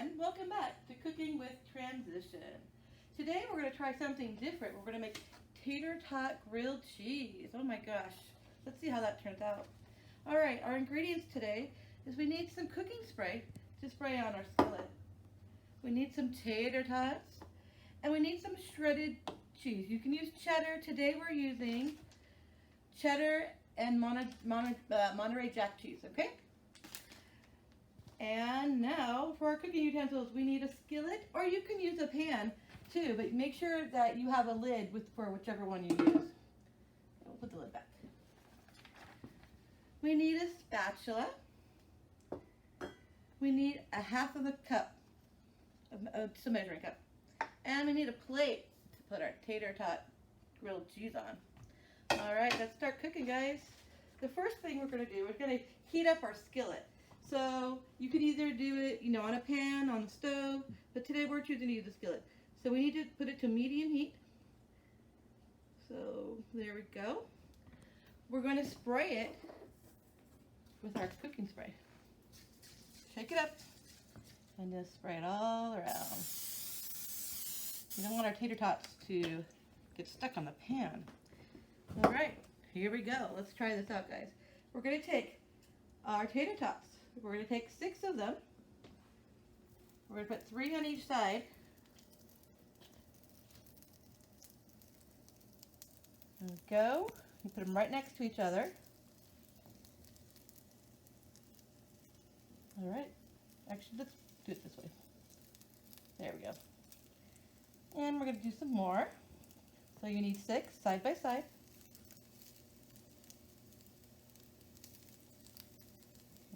everyone, welcome back to Cooking with Transition. Today we're going to try something different. We're going to make tater tot grilled cheese. Oh my gosh, let's see how that turns out. Alright, our ingredients today is we need some cooking spray to spray on our skillet. We need some tater tots, and we need some shredded cheese. You can use cheddar. Today we're using cheddar and Monterey Jack cheese, okay? And now for our cooking utensils, we need a skillet, or you can use a pan too, but make sure that you have a lid for whichever one you use. We'll put the lid back. We need a spatula. We need a half of a cup, just a measuring cup. And we need a plate to put our tater tot grilled cheese on. All right, let's start cooking, guys. The first thing we're gonna do, we're gonna heat up our skillet. So you could either do it, on a pan, on the stove, but today we're choosing to use a skillet. So we need to put it to medium heat. So there we go. We're going to spray it with our cooking spray. Shake it up and just spray it all around. We don't want our tater tots to get stuck on the pan. All right, here we go. Let's try this out, guys. We're going to take our tater tots. We're going to take 6 of them. We're going to put 3 on each side. There we go. You put them right next to each other. All right. Actually, let's do it this way. There we go. And we're going to do some more. So you need 6 side by side.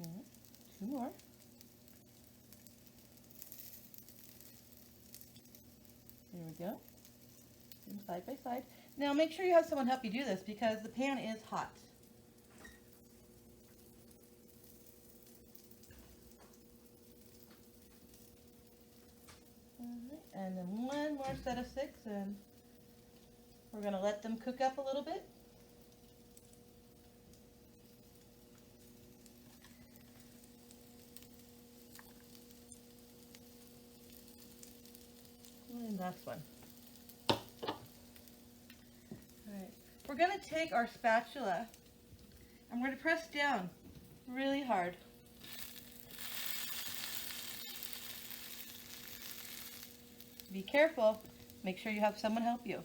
And 2 more. There we go. And side by side. Now make sure you have someone help you do this because the pan is hot. All right, and then one more set of 6, and we're going to let them cook up a little bit. And last one. All right. We're going to take our spatula and we're going to press down really hard. Be careful. Make sure you have someone help you.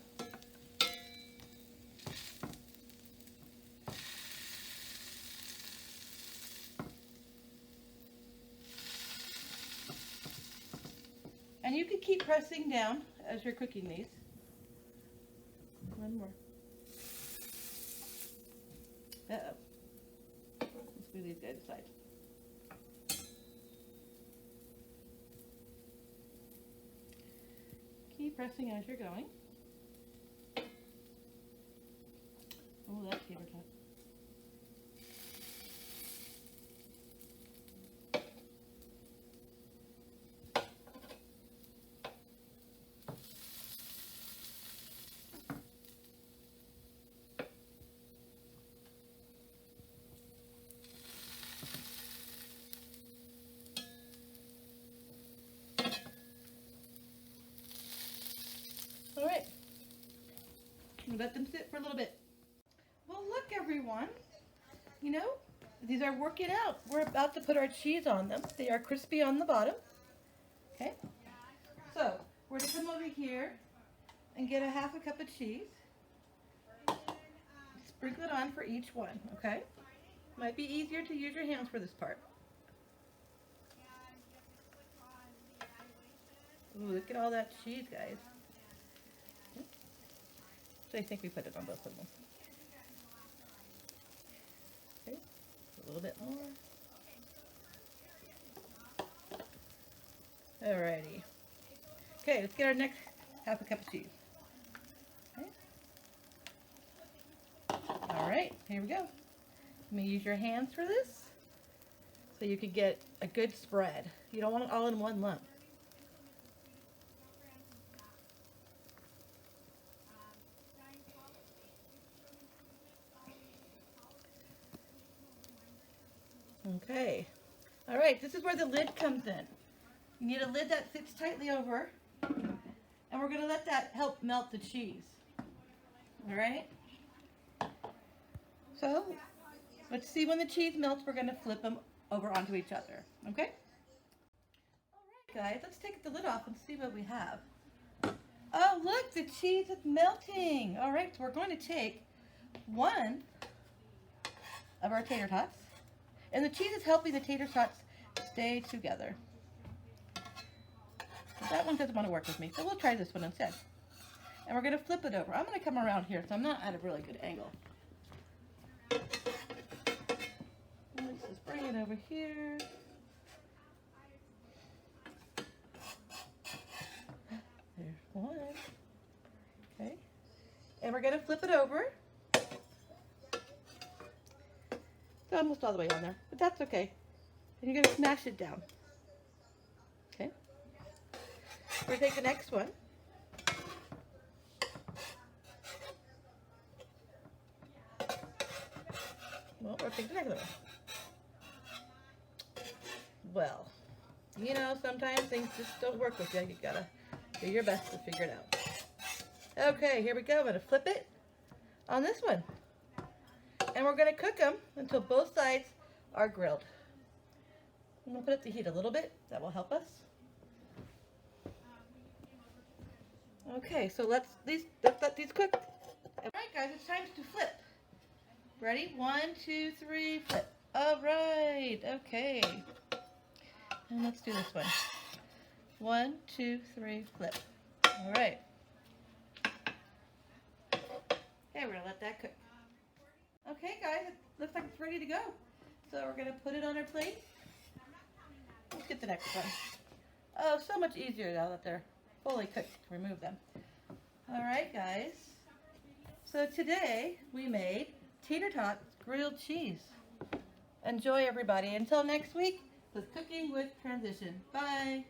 And you can keep pressing down as you're cooking these. One more. Uh-oh. Let's move these guys aside. Keep pressing as you're going. Oh, that's tater tot. All right, we'll let them sit for a little bit. Well, look, everyone, these are working out. We're about to put our cheese on them. They are crispy on the bottom. Okay, so we're going to come over here and get a half a cup of cheese. Sprinkle it on for each one, okay? Might be easier to use your hands for this part. Ooh, look at all that cheese, guys. So I think we put it on both of them. Okay, a little bit more. Alrighty. Okay, let's get our next half a cup of cheese. Okay. Alright, here we go. You may use your hands for this so you can get a good spread. You don't want it all in one lump. Okay. All right, this is where the lid comes in. You need a lid that sits tightly over, and we're going to let that help melt the cheese. All right? So, let's see when the cheese melts, we're going to flip them over onto each other. Okay? All right, guys, let's take the lid off and see what we have. Oh, look, the cheese is melting. All right, so we're going to take one of our tater tots, and the cheese is helping the tater tots stay together. That one doesn't want to work with me, so we'll try this one instead. And we're going to flip it over. I'm going to come around here, so I'm not at a really good angle. Let's just bring it over here. There's one. Okay. And we're going to flip it over. It's almost all the way on there, but that's okay. And you're going to smash it down. Okay. We're going to take the next one. Well, we'll take the next one. Well, you know, sometimes things just don't work with you. You gotta do your best to figure it out. Okay, here we go. I'm gonna flip it on this one. And we're gonna cook them until both sides are grilled. I'm gonna put up the heat a little bit. That will help us. Okay, so let's let these cook. All right, guys, it's time to flip. Ready? 1, 2, 3, flip. All right, okay. And let's do this one. 1, 2, 3, flip. All right. Okay, we're gonna let that cook. Okay, guys, it looks like it's ready to go. So we're gonna put it on our plate. Let's get the next one. Oh, so much easier now that they're fully cooked to remove them. All right, guys. So today we made tater tots grilled cheese. Enjoy, everybody. Until next week, with Cooking with Transition. Bye.